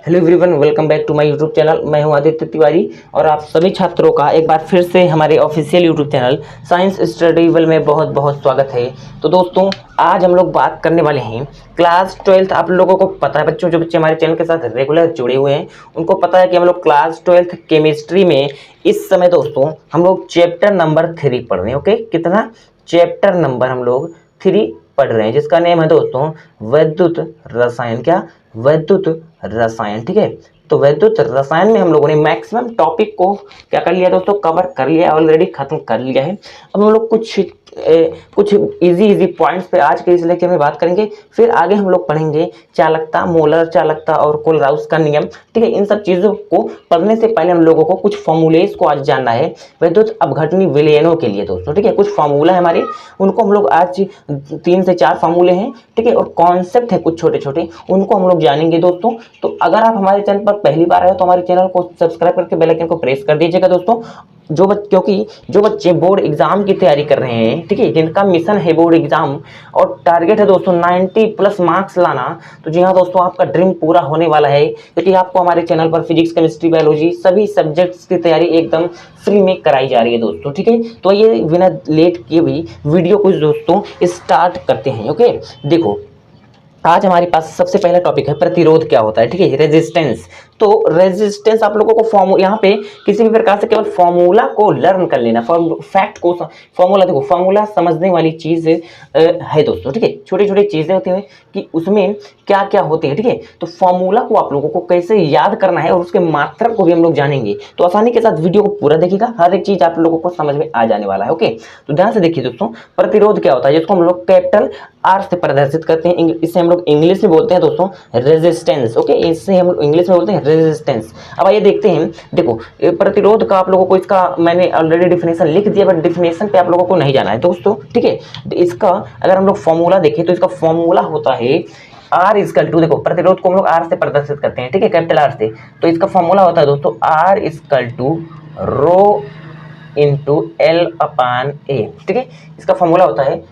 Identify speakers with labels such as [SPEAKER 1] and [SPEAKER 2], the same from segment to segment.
[SPEAKER 1] Hello everyone, welcome back to my YouTube channel. मैं हूं आदित्य तिवारी और आप सभी छात्रों का एक बार फिर से हमारे ऑफिशियल यूट्यूब चैनल साइंस स्टडीबल में बहुत बहुत स्वागत है। तो दोस्तों, आज हम लोग बात करने वाले हैं क्लास 12। आप लोगों को पता है बच्चों, जो बच्चे हमारे चैनल के साथ रेगुलर जुड़े हुए हैं उनको पता है कि हम लोग क्लास 12 केमिस्ट्री में इस समय दोस्तों हम लोग चैप्टर नंबर 3 पढ़ रहे हैं। ओके, कितना चैप्टर नंबर हम लोग 3 पढ़ रहे हैं, जिसका नेम है दोस्तों वैद्युत रसायन। क्या? वैद्युत रसायन। ठीक है, तो वैद्युत रसायन में हम लोगों ने मैक्सिमम टॉपिक को क्या कर लिया दोस्तों, कवर कर लिया, ऑलरेडी खत्म कर लिया है। अब हम लोग कुछ इजी पॉइंट्स पे आज के इस लेक्चर में बात करेंगे। फिर आगे हम लोग पढ़ेंगे चालकता, मोलर चालकता और कोलराउस का नियम। ठीक है, इन सब चीजों को पढ़ने से पहले हम लोगों को कुछ फॉर्मूलेस को आज जानना है वैद्युत अपघटनी विलयनों के लिए दोस्तों। ठीक है, कुछ फार्मूला है हमारे, उनको हम लोग आज 3 से 4 फार्मूले हैं। ठीक है, और कॉन्सेप्ट है कुछ छोटे छोटे, उनको हम लोग जानेंगे दोस्तों। तो अगर आप हमारे चैनल पर पहली बार आए हो तो हमारे चैनल को सब्सक्राइब करके बेल आइकन को प्रेस कर दीजिएगा दोस्तों। क्योंकि जो बच्चे बोर्ड एग्जाम की तैयारी कर रहे हैं, ठीक है, जिनका मिशन है बोर्ड एग्जाम और टारगेट है दोस्तों 90+ मार्क्स लाना, तो जी हाँ दोस्तों, आपका ड्रीम पूरा होने वाला है। क्योंकि आपको हमारे चैनल पर फिजिक्स, केमिस्ट्री, बायोलॉजी सभी सब्जेक्ट्स की तैयारी एकदम फ्री में कराई जा रही है दोस्तों। ठीक है, तो ये बिना लेट किए भी वीडियो को दोस्तों स्टार्ट करते हैं। ओके, देखो आज हमारे पास सबसे पहला टॉपिक है प्रतिरोध क्या होता है। ठीक है, रेजिस्टेंस। तो रेजिस्टेंस आप लोगों को फॉर्मूला, यहाँ पे किसी भी प्रकार से केवल फॉर्मूला को लर्न कर लेना, फैक्ट को फॉर्मूला, देखो फॉर्मूला समझने वाली चीज है दोस्तों। ठीक है, छोटी छोटी चीजें होती हैं कि उसमें क्या क्या होती है। ठीक है, तो फॉर्मूला को आप लोगों को कैसे याद करना है और उसके मात्रक को भी हम लोग जानेंगे। तो आसानी के साथ वीडियो को पूरा देखिएगा, हर एक चीज आप लोगों को समझ में आ जाने वाला है। ओके, तो ध्यान से देखिए दोस्तों, प्रतिरोध क्या होता है, जिसको हम लोग कैपिटल आर से प्रदर्शित करते हैं। इसे हम लोग इंग्लिश में बोलते हैं दोस्तों रेजिस्टेंस। ओके, इससे हम लोग इंग्लिश में बोलते हैं रेजिस्टेंस। अब आइए देखते हैं। देखो, प्रतिरोध का आप लोगों को, इसका मैंने ऑलरेडी डिफिनेशन लिख दिया, बट डिफिनेशन पे आप लोगों को नहीं जाना है दोस्तों। ठीक है, इसका अगर हम लोग फॉर्मूला देखें तो इसका फॉर्मूला होता है आर इजकल टू, देखो प्रतिरोध को हम लोग आर से प्रदर्शित करते हैं। ठीक है, कैपिटल आर से, तो इसका फॉर्मूला होता है दोस्तों R equal to rho into L upon A. ठीक है, इसका फॉर्मूला होता है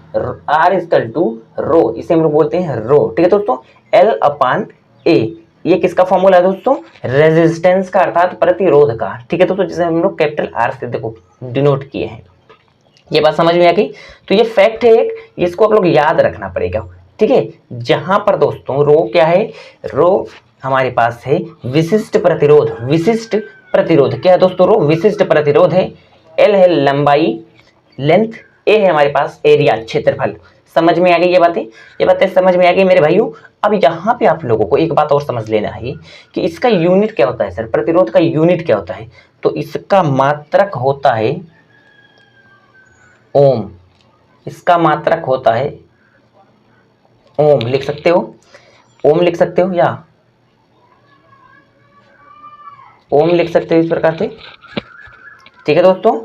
[SPEAKER 1] आर इजकल टू रो, इसे हम लोग बोलते हैं रो। ठीक है दोस्तों, एल अपान ए, ये किसका फॉर्मूला है दोस्तों? रेजिस्टेंस का, अर्थात प्रतिरोध का। ठीक है दोस्तों, जिसे हम लोग कैपिटल आर से देखो डिनोट किए हैं। ये बात समझ में आ गई? तो ये फैक्ट है एक, इसको आप लोग याद रखना पड़ेगा। ठीक है, जहां पर दोस्तों रो क्या है, रो हमारे पास है विशिष्ट प्रतिरोध। विशिष्ट प्रतिरोध क्या है दोस्तों? रो विशिष्ट प्रतिरोध है। एल है लंबाई, लेंथ, ए है हमारे पास एरिया, क्षेत्रफल। समझ में आ गई ये बातें? ये बातें समझ में आ गई मेरे भाइयों। अब यहाँ पे आप लोगों को एक बात और समझ लेना है कि इसका यूनिट क्या होता है सर, प्रतिरोध का यूनिट क्या होता है? तो इसका मात्रक होता है ओम। इसका मात्रक होता है ओम। लिख सकते हो, ओम लिख सकते हो, या ओम लिख सकते हो इस प्रकार से। ठीक है दोस्तों,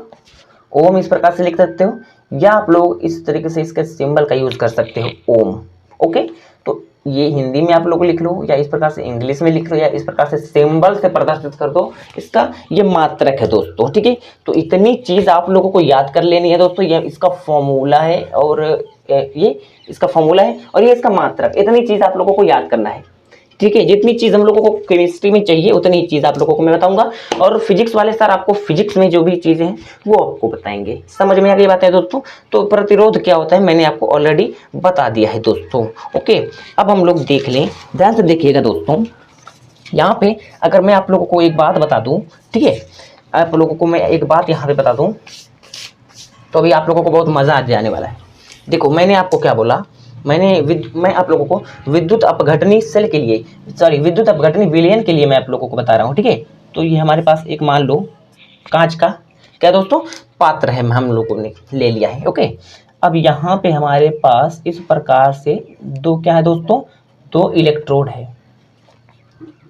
[SPEAKER 1] ओम इस प्रकार से लिख सकते हो, या आप लोग इस तरीके से इसके सिंबल का यूज कर सकते हो ओम। ओके, तो ये हिंदी में आप लोग लिख लो, या इस प्रकार से इंग्लिश में लिख लो, या इस प्रकार से सिंबल से प्रदर्शित कर दो। इसका ये मात्रक है दोस्तों। ठीक है, तो इतनी चीज आप लोगों को याद कर लेनी है दोस्तों। ये इसका फॉर्मूला है, और ये इसका फॉर्मूला है, और ये इसका मात्रक। इतनी चीज आप लोगों को याद करना है। ठीक है, जितनी चीज हम लोगों को केमिस्ट्री में चाहिए उतनी चीज आप लोगों को मैं बताऊंगा, और फिजिक्स वाले सर आपको फिजिक्स में जो भी चीजें हैं वो आपको बताएंगे। समझ में आ गई बात है दोस्तों? तो प्रतिरोध क्या होता है मैंने आपको ऑलरेडी बता दिया है दोस्तों। ओके, अब हम लोग देख लें, ध्यान से देखिएगा दोस्तों। यहाँ पे अगर मैं आप लोगों को एक बात बता दूं, ठीक है, आप लोगों को मैं एक बात यहाँ पे बता दूं, तो अभी आप लोगों को बहुत मजा आ जाने वाला है। देखो, मैंने आपको क्या बोला, मैं आप लोगों को विद्युत अपघटनी सेल के लिए, सॉरी विद्युत अपघटनी विलयन के लिए मैं आप लोगों को बता रहा हूँ। ठीक है, तो ये हमारे पास एक मान लो कांच का क्या दोस्तों पात्र है, हम लोगों ने ले लिया है। ओके, अब यहाँ पे हमारे पास इस प्रकार से दो क्या है दोस्तों, दो इलेक्ट्रोड है।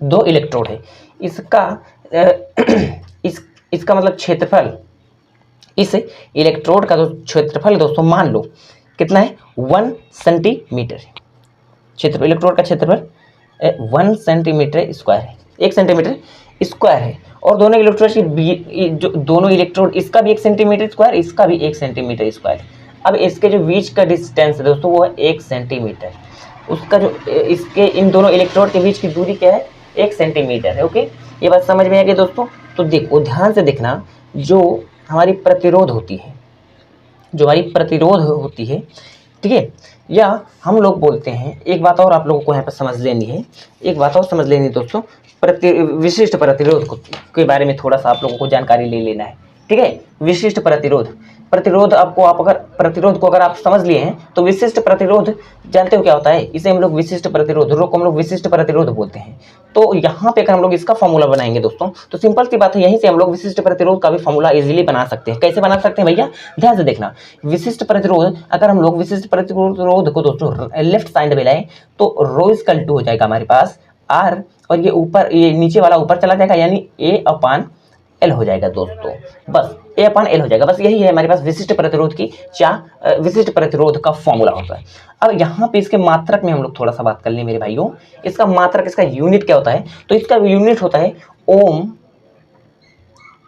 [SPEAKER 1] दो इलेक्ट्रोड है, इसका इसका मतलब क्षेत्रफल, इस इलेक्ट्रोड का जो क्षेत्रफल दोस्तों मान लो कितना है, 1 सेंटीमीटर। क्षेत्रफल, इलेक्ट्रोड का क्षेत्रफल 1 सेंटीमीटर स्क्वायर है, 1 सेंटीमीटर स्क्वायर है। और दोनों इलेक्ट्रोड की जो दोनों इलेक्ट्रोड, इसका भी 1 सेंटीमीटर स्क्वायर, इसका भी 1 सेंटीमीटर स्क्वायर। अब इसके जो बीच का डिस्टेंस है दोस्तों वो है 1 सेंटीमीटर। उसका जो इसके इन दोनों इलेक्ट्रोड के बीच की दूरी क्या है, 1 सेंटीमीटर है। ओके, ये बात समझ में आ गई दोस्तों। तो देखो ध्यान से देखना, जो हमारी प्रतिरोध होती है, जो हमारी प्रतिरोध होती है, ठीक है, या हम लोग बोलते हैं, एक बात और आप लोगों को यहाँ पर समझ लेनी है, एक बात और समझ लेनी है दोस्तों, विशिष्ट प्रतिरोध के बारे में थोड़ा सा आप लोगों को जानकारी ले लेना है, ठीक है। विशिष्ट प्रतिरोध, प्रतिरोध आपको, आप अगर प्रतिरोध को अगर आप समझ लिए हैं तो विशिष्ट प्रतिरोध जानते हो क्या होता है? इसे हम लोग विशिष्ट प्रतिरोध, रो को हम लोग विशिष्ट प्रतिरोध बोलते हैं। तो यहाँ पे अगर हम लोग इसका फॉर्मूला बनाएंगे दोस्तों, तो सिंपल सी बात है, यहीं से हम लोग विशिष्ट प्रतिरोध का भी फॉर्मूला इजीली बना सकते हैं। कैसे बना सकते हैं भैया? ध्यान से देखना, विशिष्ट प्रतिरोध, अगर हम लोग विशिष्ट प्रतिरोध को दोस्तों लेफ्ट साइड में लाए तो रो इक्वल टू हो जाएगा हमारे पास आर, और ये ऊपर, ये नीचे वाला ऊपर चला जाएगा, यानी ए अपान एल हो जाएगा दोस्तों, बस ए अपान एल हो जाएगा। बस यही है हमारे पास विशिष्ट प्रतिरोध की विशिष्ट प्रतिरोध का फॉर्मूला होता है। अब यहाँ पे इसके मात्रक में हम लोग थोड़ा सा बात कर लें मेरे भाइयों। इसका मात्रक, इसका यूनिट क्या होता है? तो इसका यूनिट होता है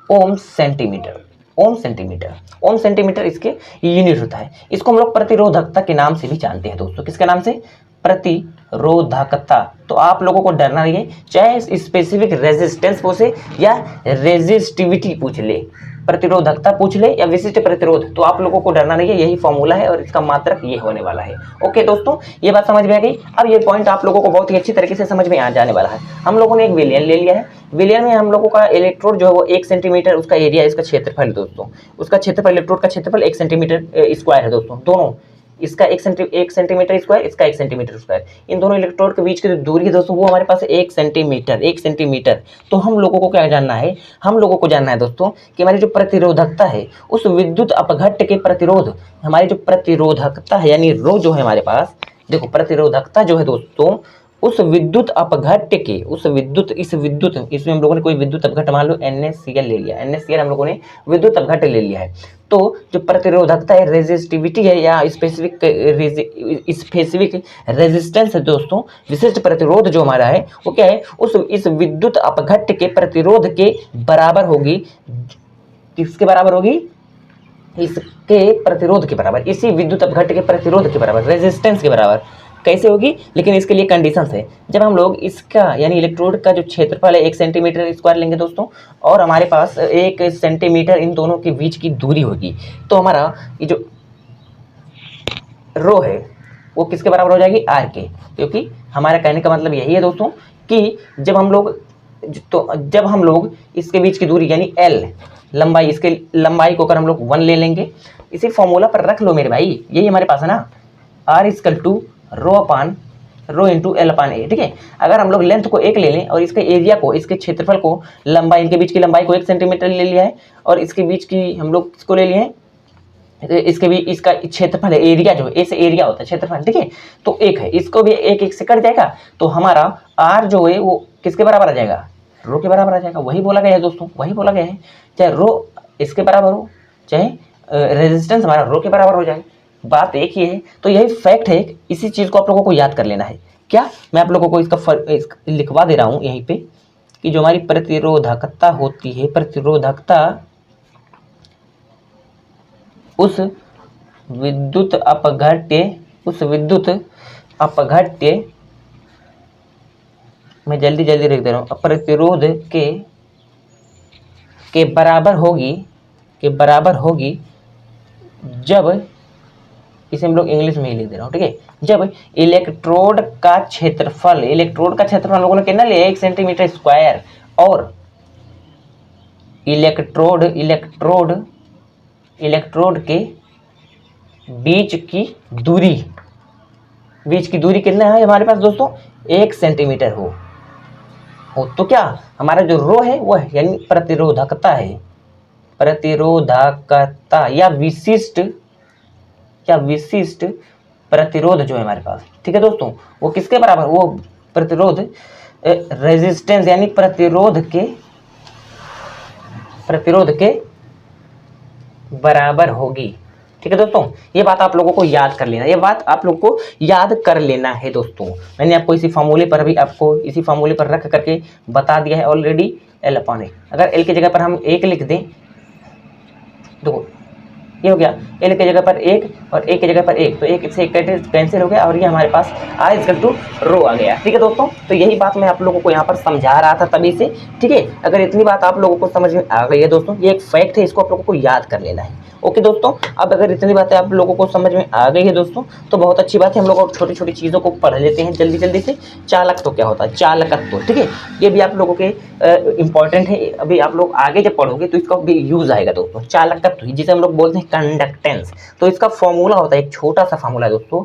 [SPEAKER 1] ओम सेंटीमीटर। ओम सेंटीमीटर, ओम सेंटीमीटर इसके यूनिट होता है। इसको हम लोग प्रतिरोधकता के नाम से भी जानते हैं दोस्तों। किसके नाम से? प्रतिरोधकता। तो आप लोगों को डरना नहीं है, चाहे स्पेसिफिक रेजिस्टेंस पूछे या रेजिस्टिविटी पूछ ले, प्रतिरोधकता पूछ ले या विशिष्ट प्रतिरोध, तो आप लोगों को डरना नहीं है, यही फॉर्मूला है और इसका मात्रक ये होने वाला है। ओके दोस्तों, ये बात समझ में आ गई। अब ये पॉइंट आप लोगों को बहुत ही अच्छी तरीके से समझ में आ जाने वाला है। हम लोगों ने एक विलियन ले लिया है, विलियन में हम लोगों का इलेक्ट्रोड जो है वो 1 सेंटीमीटर उसका एरिया, इसका क्षेत्रफल दोस्तों, उसका क्षेत्रफल, इलेक्ट्रोड का क्षेत्रफल 1 सेंटीमीटर स्क्वायर है दोस्तों, दोनों, इसका 1 सेंटीमीटर स्क्वायर, इसका 1 सेंटीमीटर स्क्वायर, इन दोनों इलेक्ट्रोड के बीच की जो दूरी है दोस्तों वो हमारे पास 1 सेंटीमीटर, 1 सेंटीमीटर। तो हम लोगों को क्या जानना है? हम लोगों को जानना है दोस्तों कि हमारी जो प्रतिरोधकता है, उस विद्युत अपघट्य के प्रतिरोध, हमारी जो प्रतिरोधकता है यानी रो जो है हमारे पास, देखो प्रतिरोधकता जो है दोस्तों, उस विद्युत अपघट्य के, उस विद्युत, इस विद्युत, इसमें हम लोगों ने कोई विद्युत अपघट्य मान लो NaCl ले लिया, NaCl हम लोगों ने विद्युत अपघट्य ले लिया है। तो जो प्रतिरोधकता है, रेजिस्टिविटी है या स्पेसिफिक रेजिस्टेंस है दोस्तों, विशिष्ट प्रतिरोध जो हमारा है वो क्या है? उस इस विद्युत अपघट्य के प्रतिरोध के बराबर होगी। किसके बराबर होगी? इसके प्रतिरोध के बराबर, इसी विद्युत अपघट्य के प्रतिरोध के बराबर, रेजिस्टेंस के बराबर। कैसे होगी? लेकिन इसके लिए कंडीशंस है। जब हम लोग इसका यानी इलेक्ट्रोड का जो क्षेत्रफल है 1 सेंटीमीटर स्क्वायर लेंगे दोस्तों, और हमारे पास 1 सेंटीमीटर इन दोनों के बीच की दूरी होगी, तो हमारा ये जो रो है वो किसके बराबर हो जाएगी? आर के। क्योंकि हमारा कहने का मतलब यही है दोस्तों कि जब हम लोग इसके बीच की दूरी यानी एल लंबाई, इसके लंबाई को अगर हम लोग 1 ले लेंगे, इसी फॉर्मूला पर रख लो मेरे भाई, यही हमारे पास है ना, R equal to rho upon rho into L upon A, ठीक है। अगर हम लोग लेंथ को 1 ले लें और इसके एरिया को, इसके क्षेत्रफल को, लंबाई, इनके बीच की लंबाई को 1 सेंटीमीटर ले लिया है, और इसके बीच की हम लोग इसको ले लिए हैं, इसके भी इसका क्षेत्रफल है, एरिया जो है, ऐसे एरिया होता है क्षेत्रफल, ठीक है। तो 1 है, इसको भी 1 से कट जाएगा, तो हमारा आर जो है वो किसके बराबर आ जाएगा? रो के बराबर आ जाएगा। वही बोला गया है दोस्तों, वही बोला गया है, चाहे रो इसके बराबर हो, चाहे रेजिस्टेंस हमारा रो के बराबर हो जाए, बात एक ही है। तो यही फैक्ट है, इसी चीज़ को आप लोगों को याद कर लेना है। क्या मैं आप लोगों को इसका लिखवा दे रहा हूँ यहीं पे कि जो हमारी प्रतिरोधकता होती है, प्रतिरोधकता उस विद्युत अपघट्य, मैं जल्दी लिख दे रहा हूँ, प्रतिरोध के बराबर होगी जब, इसे हम लोग इंग्लिश में ही लिख दे रहा हूँ, ठीक है, जब इलेक्ट्रोड का क्षेत्रफल हम लोगों ने कितना लिया? 1 सेंटीमीटर स्क्वायर, और इलेक्ट्रोड के बीच की दूरी कितना है हमारे पास दोस्तों? 1 सेंटीमीटर हो तो क्या हमारा जो रो है वो है, यानी प्रतिरोधकता है, प्रतिरोधकता या विशिष्ट प्रतिरोध जो है हमारे पास, ठीक है दोस्तों, वो किसके बराबर? वो प्रतिरोध रेजिस्टेंस यानी प्रतिरोध के बराबर होगी, ठीक है दोस्तों। ये बात आप लोगों को याद कर लेना, ये बात आप लोगों को याद कर लेना है दोस्तों। मैंने आपको इसी फॉर्मूले पर रख करके बता दिया है ऑलरेडी, एल अपान ए। अगर एल की जगह पर हम 1 लिख दें, देखो ये हो गया, एल की जगह पर 1 और ए की जगह पर 1, तो 1 से 1 कैंसिल हो गया और ये हमारे पास आर इक्वल टू रो आ गया। ठीक है दोस्तों, तो यही बात मैं आप लोगों को यहाँ पर समझा रहा था तभी से। ठीक है, अगर इतनी बात आप लोगों को समझ में आ गई है दोस्तों, ये एक फैक्ट है, इसको आप लोगों को याद कर लेना है। ओके दोस्तों, अब अगर इतनी बातें आप लोगों को समझ में आ गई है दोस्तों, तो बहुत अच्छी बात है। हम लोग और छोटी छोटी चीज़ों को पढ़ लेते हैं जल्दी जल्दी से। चालक तो क्या होता है, चालकत्व। ठीक है, ये भी आप लोगों के इंपॉर्टेंट है। अभी आप लोग आगे जब पढ़ोगे तो इसका भी यूज आएगा दोस्तों। चालकत्व जिसे हम लोग बोलते हैं कंडक्टेंस, तो इसका फॉर्मूला होता है, एक छोटा सा फॉर्मूला है दोस्तों,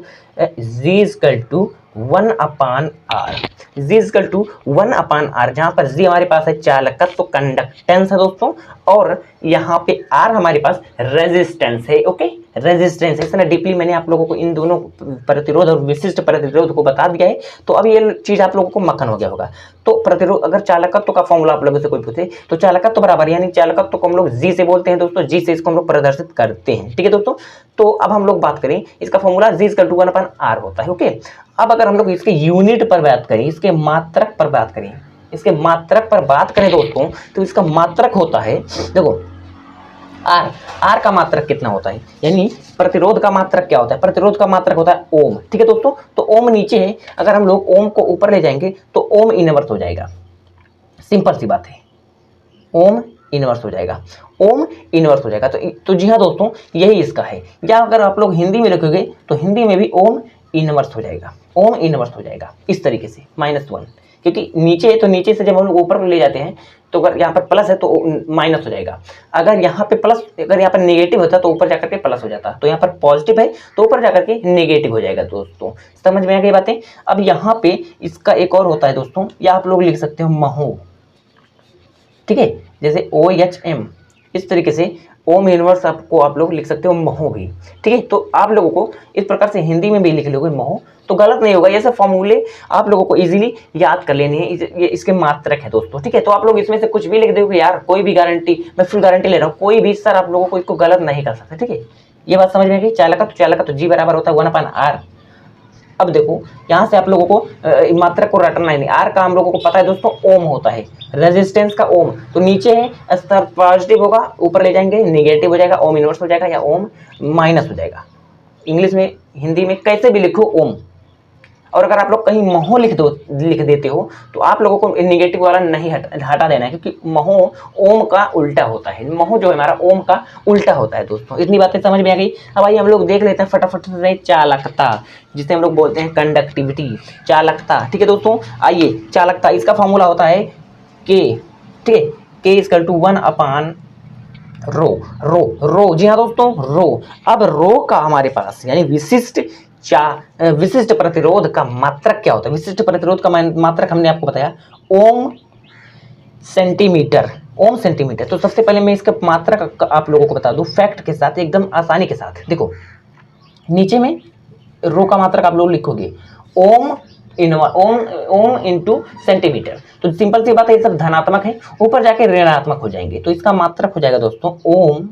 [SPEAKER 1] G equal to 1/r। G equal to 1/r, जहां पर जी हमारे पास है चालकत्व, तो कंडक्टेंस है दोस्तों, और यहाँ पे आर हमारे पास रेजिस्टेंस है। ओके, रेजिस्टेंस है। इसने डीपली मैंने आप लोगों को इन दोनों प्रतिरोध और विशिष्ट प्रतिरोध को बता दिया है, तो अब ये चीज आप लोगों को मक्खन हो गया होगा। तो प्रतिरोध, अगर चालकत्व का फॉर्मूला आप लोगों से कोई पूछे तो चालकत्व बराबर, यानी चालकत्व को हम लोग जी से बोलते हैं दोस्तों, जी से इसको हम लोग प्रदर्शित करते हैं। ठीक है दोस्तों, तो अब हम लोग बात करें, इसका formula ji equal to 1/r होता है। ओके, अब अगर हम लोग इसके यूनिट पर बात करें, इसके मात्रक पर बात करें, इसके मात्रक पर बात करें दोस्तों, तो इसका मात्रक होता है, देखो आर का मात्रक कितना होता है, यानी प्रतिरोध का मात्रक क्या होता है, प्रतिरोध का मात्रक होता है ओम। ठीक है दोस्तों, तो ओम नीचे है, अगर हम लोग ओम को ऊपर ले जाएंगे तो ओम इनवर्स हो जाएगा। सिंपल सी बात है, ओम इनवर्स हो जाएगा, ओम इनवर्स हो जाएगा। तो जी हाँ दोस्तों, यही इसका है। या अगर आप लोग हिंदी में लिखोगे तो हिंदी में भी ओम इनवर्स हो जाएगा, ओम इनवर्स हो जाएगा इस तरीके से, -1, क्योंकि नीचे है तो नीचे से जब हम लोग ऊपर ले जाते हैं तो अगर यहाँ पर प्लस है तो माइनस हो जाएगा, अगर यहाँ पे प्लस, अगर यहाँ पर नेगेटिव होता तो ऊपर जाकर के प्लस हो जाता, तो यहाँ पर पॉजिटिव है तो ऊपर जाकर के नेगेटिव हो जाएगा दोस्तों। समझ में आ गई बातें। अब यहाँ पे इसका एक और होता है दोस्तों, या आप लोग लिख सकते हो महो। ठीक है, जैसे OHM, इस तरीके से ओम इनवर्स आपको आप लोग लिख सकते हो महो भी। ठीक है, तो आप लोगों को इस प्रकार से हिंदी में भी लिख लोगे महो तो गलत नहीं होगा। ये सब फॉर्मूले आप लोगों को इजीली याद कर लेने हैं, ये इसके मात्रक है दोस्तों। ठीक है, तो आप लोग इसमें से कुछ भी लिख दोगे यार, कोई भी गारंटी, मैं फुल गारंटी ले रहा हूँ, कोई भी सर आप लोगों को इसको गलत नहीं कर सकते। ठीक है, ये बात समझ में आ गई। चालकत्व जी बराबर होता है 1/r। अब देखो यहाँ से आप लोगों को मात्रक को रटना है नहीं, आर का हम लोगों को पता है दोस्तों ओम होता है, रेजिस्टेंस का ओम, तो नीचे है स्तर पॉजिटिव होगा, ऊपर ले जाएंगे नेगेटिव हो जाएगा, ओम इनवर्स हो जाएगा या ओम माइनस हो जाएगा। इंग्लिश में, हिंदी में कैसे भी लिखो ओम। और अगर आप लोग कहीं महो लिख देते हो तो आप लोगों को निगेटिव वाला नहीं हटा देना है, क्योंकि महो ओम का उल्टा होता है। महो जो है हमारा ओम का उल्टा होता है दोस्तों। इतनी बातें समझ में आ गई। अब आइए हम लोग देख लेते हैं फटाफट से चालकता, जिसे हम लोग बोलते हैं कंडक्टिविटी, चालकता। ठीक है दोस्तों, आइए चालकता, इसका फॉर्मूला होता है के। ठीक है, के इक्वल टू 1/रो। रो, जी हाँ दोस्तों, रो। अब रो का हमारे पास यानी विशिष्ट प्रतिरोध का मात्रक क्या होता है। विशिष्ट प्रतिरोध का मात्रक हमने आपको बताया ओम सेंटीमीटर, ओम सेंटीमीटर। तो सबसे पहले मैं इसका मात्रक आप लोगों को बता दूं फैक्ट के साथ, एकदम आसानी के साथ। देखो नीचे में रो का मात्रक आप लोग लिखोगे ओम इंटू सेंटीमीटर, तो सिंपल सी बात है, ये सब धनात्मक है, ऊपर जाके ऋणात्मक हो जाएंगे, तो इसका मात्रक हो जाएगा दोस्तों ohm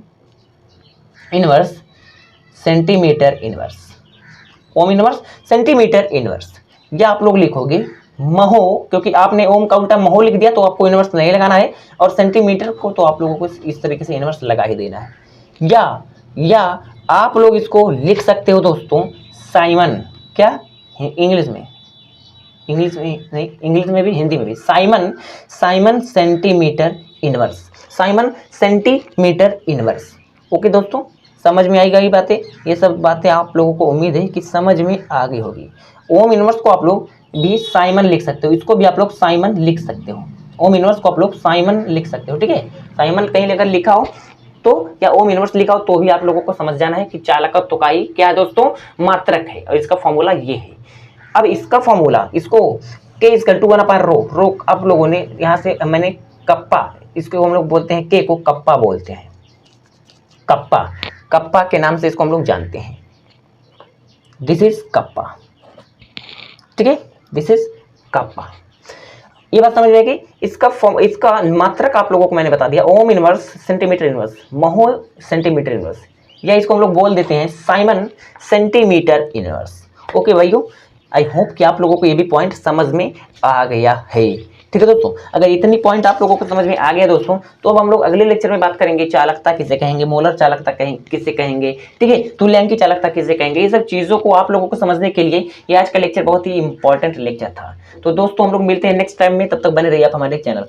[SPEAKER 1] inverse centimetre inverse, ohm inverse centimetre inverse. या आप लोग लिखोगे महो, क्योंकि आपने ओम का उल्टा महो लिख दिया तो आपको इनवर्स नहीं लगाना है, और सेंटीमीटर को तो आप लोगों को इस तरीके से इनवर्स लगा ही देना है। या आप लोग इसको लिख सकते हो दोस्तों साइमन, क्या इंग्लिश में नहीं, इंग्लिश में भी हिंदी में भी Simon centimetre inverse, Simon centimetre inverse. Okay दोस्तों, समझ में आई गई बातें। ये सब बातें आप लोगों को उम्मीद है कि समझ में आ गई होगी। ओम इनवर्स को आप लोग भी साइमन लिख सकते हो, इसको भी आप लोग साइमन लिख सकते हो, ओम इनवर्स को आप लोग साइमन लिख सकते हो। ठीक है, साइमन कहीं लेकर लिखा हो तो, या ओम इनवर्स लिखा हो तो भी आप लोगों को समझ जाना है कि चालकत्व का ही क्या है दोस्तों, मात्रक है, और इसका फॉर्मूला ये है। अब इसका फॉर्मूला, इसको के इक्वल टू 1/रो आप लोगों ने यहाँ से मैंने कप्पा, इसको हम लोग बोलते हैं के को कप्पा बोलते हैं, कप्पा के नाम से इसको हम लोग जानते हैं। This is kappa. ठीक है, दिस इज कप्पा। ये बात समझ में आएगी। इसका मात्रक आप लोगों को मैंने बता दिया ओम इनवर्स सेंटीमीटर इनवर्स, महो सेंटीमीटर इनवर्स, या इसको हम लोग बोल देते हैं साइमन सेंटीमीटर इनवर्स। ओके भाइयों, आई होप कि आप लोगों को ये भी पॉइंट समझ में आ गया है। ठीक है दोस्तों, अगर इतनी पॉइंट आप लोगों को समझ में आ गया दोस्तों, तो अब हम लोग अगले लेक्चर में बात करेंगे चालकता किसे कहेंगे, मोलर चालकता किसे कहेंगे, ठीक है, तुल्यांकी चालकता किसे कहेंगे। ये सब चीजों को आप लोगों को समझने के लिए ये आज का लेक्चर बहुत ही इंपॉर्टेंट लेक्चर था। तो दोस्तों हम लोग मिलते हैं नेक्स्ट टाइम में, तब तक बने रहिए आप हमारे चैनल।